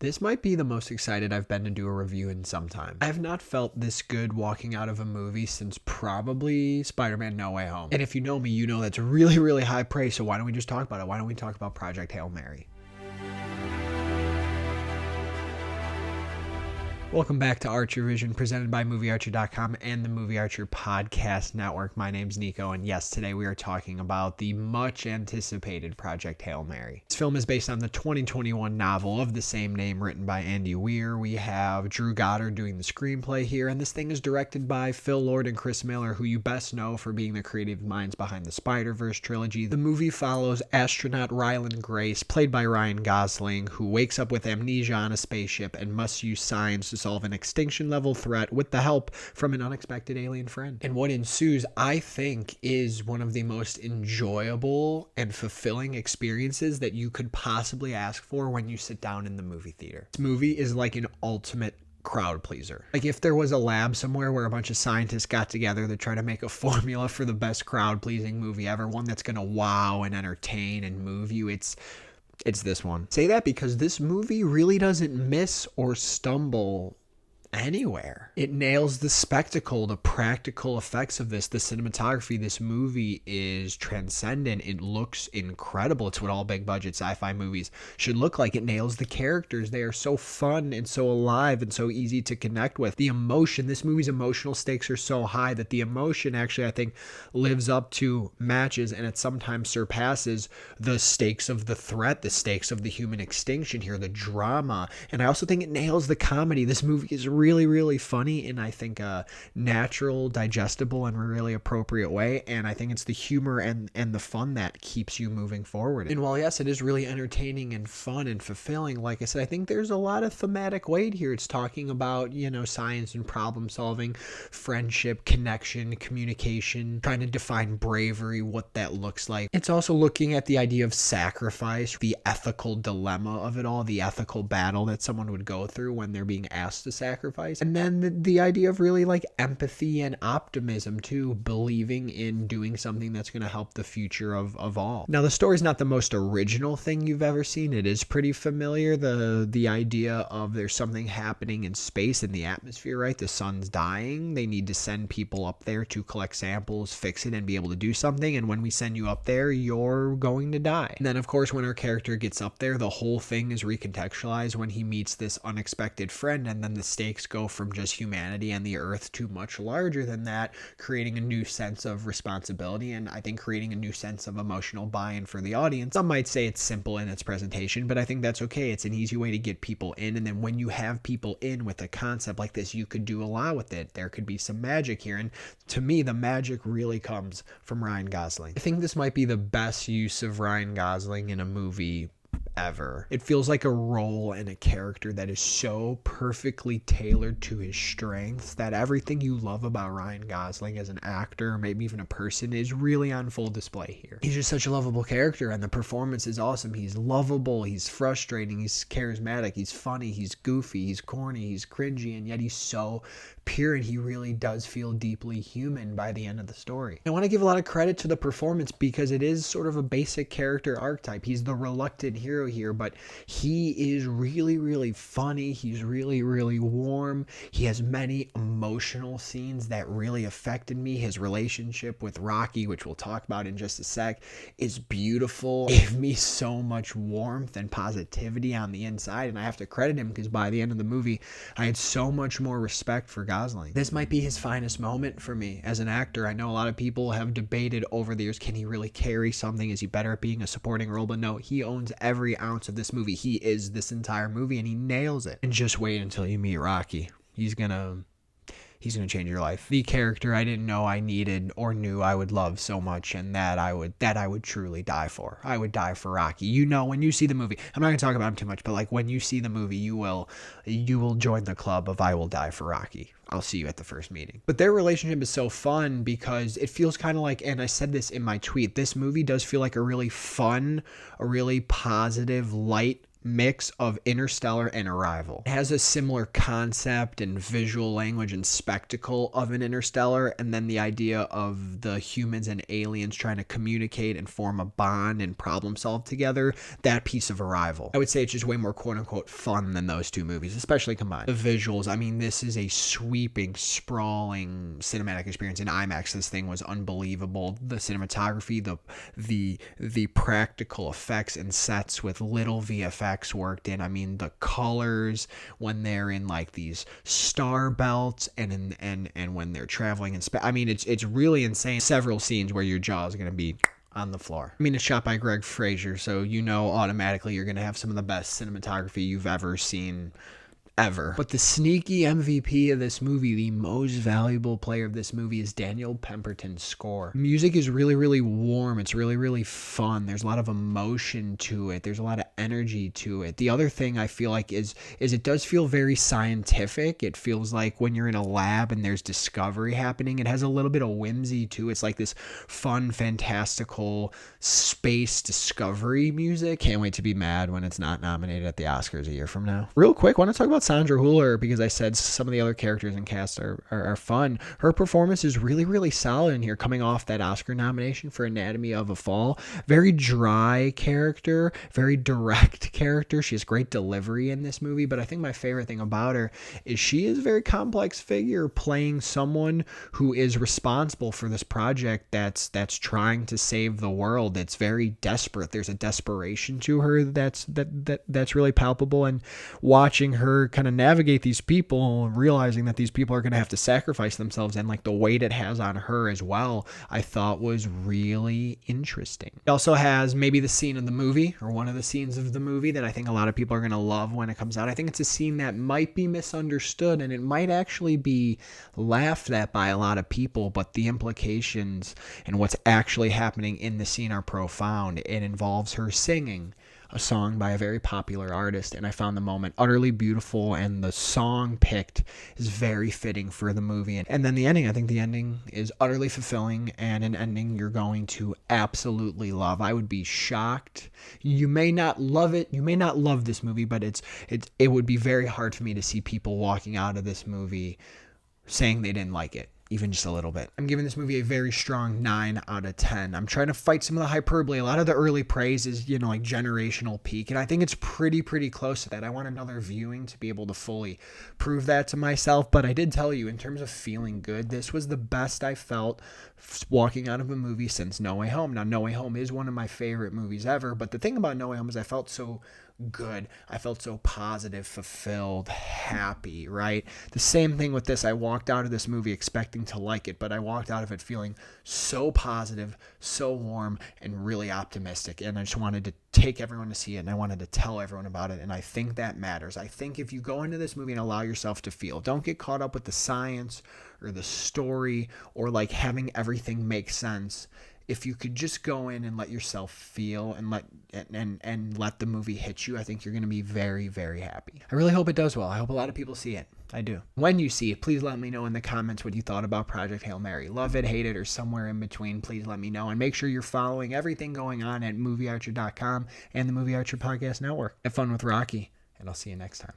This might be the most excited I've been to do a review in some time. I have not felt this good walking out of a movie since probably Spider-Man No Way Home. And if you know me, you know that's really, really high praise, so why don't we just talk about it? Why don't we talk about Project Hail Mary? Welcome back to Archer Vision, presented by MovieArcher.com and the Movie Archer Podcast Network. My name's Nico, and yes, today we are talking about the much-anticipated Project Hail Mary. This film is based on the 2021 novel of the same name written by Andy Weir. We have Drew Goddard doing the screenplay here, and this thing is directed by Phil Lord and Chris Miller, who you best know for being the creative minds behind the Spider-Verse trilogy. The movie follows astronaut Ryland Grace, played by Ryan Gosling, who wakes up with amnesia on a spaceship and must use science to solve an extinction-level threat with the help from an unexpected alien friend. And what ensues, I think, is one of the most enjoyable and fulfilling experiences that you could possibly ask for when you sit down in the movie theater. This movie is like an ultimate crowd pleaser. Like if there was a lab somewhere where a bunch of scientists got together to try to make a formula for the best crowd pleasing movie ever, one that's gonna wow and entertain and move you, it's this one. Say that because this movie really doesn't miss or stumble anywhere. It nails the spectacle, the practical effects of this, the cinematography. This movie is transcendent. It looks incredible. It's what all big budget sci-fi movies should look like. It nails the characters. They are so fun and so alive and so easy to connect with. The emotion, this movie's emotional stakes are so high that the emotion actually, I think, lives up to, matches, and it sometimes surpasses the stakes of the threat, the stakes of the human extinction here, the drama. And I also think it nails the comedy. This movie is really, really funny in, I think, a natural, digestible, and really appropriate way. And I think it's the humor and the fun that keeps you moving forward. And while, yes, it is really entertaining and fun and fulfilling, like I said, I think there's a lot of thematic weight here. It's talking about, science and problem solving, friendship, connection, communication, trying to define bravery, what that looks like. It's also looking at the idea of sacrifice, the ethical dilemma of it all, the ethical battle that someone would go through when they're being asked to sacrifice. And then the idea of really like empathy and optimism too, believing in doing something that's going to help the future of all. Now, the story's not the most original thing you've ever seen. It is pretty familiar. The idea of there's something happening in space, in the atmosphere, right? The sun's dying. They need to send people up there to collect samples, fix it, and be able to do something. And when we send you up there, you're going to die. And then, of course, when our character gets up there, the whole thing is recontextualized when he meets this unexpected friend, and then the stakes go from just humanity and the earth to much larger than that, creating a new sense of responsibility, and I think creating a new sense of emotional buy-in for the audience. Some might say it's simple in its presentation, but I think that's okay. It's an easy way to get people in, and then when you have people in with a concept like this, you could do a lot with it. There could be some magic here, and to me, the magic really comes from Ryan Gosling. I think this might be the best use of Ryan Gosling in a movie ever. It feels like a role and a character that is so perfectly tailored to his strengths that everything you love about Ryan Gosling as an actor, or maybe even a person, is really on full display here. He's just such a lovable character, and the performance is awesome. He's lovable, he's frustrating, he's charismatic, he's funny, he's goofy, he's corny, he's cringy, and yet he's so pure, and he really does feel deeply human by the end of the story. I want to give a lot of credit to the performance because it is sort of a basic character archetype. He's the reluctant hero here, but he is really, really funny. He's really, really warm. He has many emotional scenes that really affected me. His relationship with Rocky, which we'll talk about in just a sec, is beautiful. It gave me so much warmth and positivity on the inside, and I have to credit him because by the end of the movie, I had so much more respect for Gosling. This might be his finest moment for me as an actor. I know a lot of people have debated over the years, can he really carry something? Is he better at being a supporting role? But no, he owns every ounce of this movie. He is this entire movie, and he nails it. And just wait until you meet Rocky. He's gonna change your life. The character I didn't know I needed or knew I would love so much, and that I would truly die for. I would die for Rocky. When you see the movie, I'm not gonna talk about him too much, but like when you see the movie, you will join the club of I will die for Rocky. I'll see you at the first meeting. But their relationship is so fun because it feels kind of like, and I said this in my tweet, this movie does feel like a really fun, a really positive, light mix of Interstellar and Arrival. It has a similar concept and visual language and spectacle of an Interstellar, and then the idea of the humans and aliens trying to communicate and form a bond and problem solve together, that piece of Arrival. I would say it's just way more quote-unquote fun than those two movies, especially combined. The visuals, I mean, this is a sweeping, sprawling cinematic experience. In IMAX, this thing was unbelievable. The cinematography, the practical effects and sets with little VFX worked in. I mean, the colors when they're in like these star belts and when they're traveling in space. I mean, it's really insane. Several scenes where your jaw is going to be on the floor. I mean, it's shot by Greg Fraser, so you know automatically you're going to have some of the best cinematography you've ever seen. Ever. But the sneaky MVP of this movie, the most valuable player of this movie, is Daniel Pemberton's score. Music is really, really warm. It's really, really fun. There's a lot of emotion to it. There's a lot of energy to it. The other thing I feel like is it does feel very scientific. It feels like when you're in a lab and there's discovery happening, it has a little bit of whimsy too. It's like this fun, fantastical space discovery music. Can't wait to be mad when it's not nominated at the Oscars a year from now. Real quick, want to talk about Sandra Hüller, because I said some of the other characters in cast are fun. Her performance is really, really solid in here, coming off that Oscar nomination for Anatomy of a Fall. Very dry character, very direct character. She has great delivery in this movie, but I think my favorite thing about her is she is a very complex figure playing someone who is responsible for this project that's trying to save the world. It's very desperate. There's a desperation to her that's really palpable, and watching her kind of navigate these people and realizing that these people are going to have to sacrifice themselves, and like the weight it has on her as well, I thought was really interesting. It also has maybe the scene of the movie, or one of the scenes of the movie, that I think a lot of people are going to love when it comes out. I think it's a scene that might be misunderstood, and it might actually be laughed at by a lot of people, but the implications and what's actually happening in the scene are profound. It involves her singing a song by a very popular artist, and I found the moment utterly beautiful, and the song picked is very fitting for the movie. And then the ending, I think the ending is utterly fulfilling, and an ending you're going to absolutely love. I would be shocked. You may not love it. You may not love this movie, but it would be very hard for me to see people walking out of this movie saying they didn't like it, even just a little bit. I'm giving this movie a very strong 9 out of 10. I'm trying to fight some of the hyperbole. A lot of the early praise is, like generational peak, and I think it's pretty close to that. I want another viewing to be able to fully prove that to myself, but I did tell you, in terms of feeling good, this was the best I felt walking out of a movie since No Way Home. Now, No Way Home is one of my favorite movies ever, but the thing about No Way Home is I felt so good. I felt so positive, fulfilled, happy, right? The same thing with this. I walked out of this movie expecting to like it, but I walked out of it feeling so positive, so warm, and really optimistic. And I just wanted to take everyone to see it, and I wanted to tell everyone about it. And I think that matters. I think if you go into this movie and allow yourself to feel, don't get caught up with the science or the story or like having everything make sense. If you could just go in and let yourself feel and let the movie hit you, I think you're going to be very, very happy. I really hope it does well. I hope a lot of people see it. I do. When you see it, please let me know in the comments what you thought about Project Hail Mary. Love it, hate it, or somewhere in between. Please let me know. And make sure you're following everything going on at moviearcher.com and the Movie Archer Podcast Network. Have fun with Rocky, and I'll see you next time.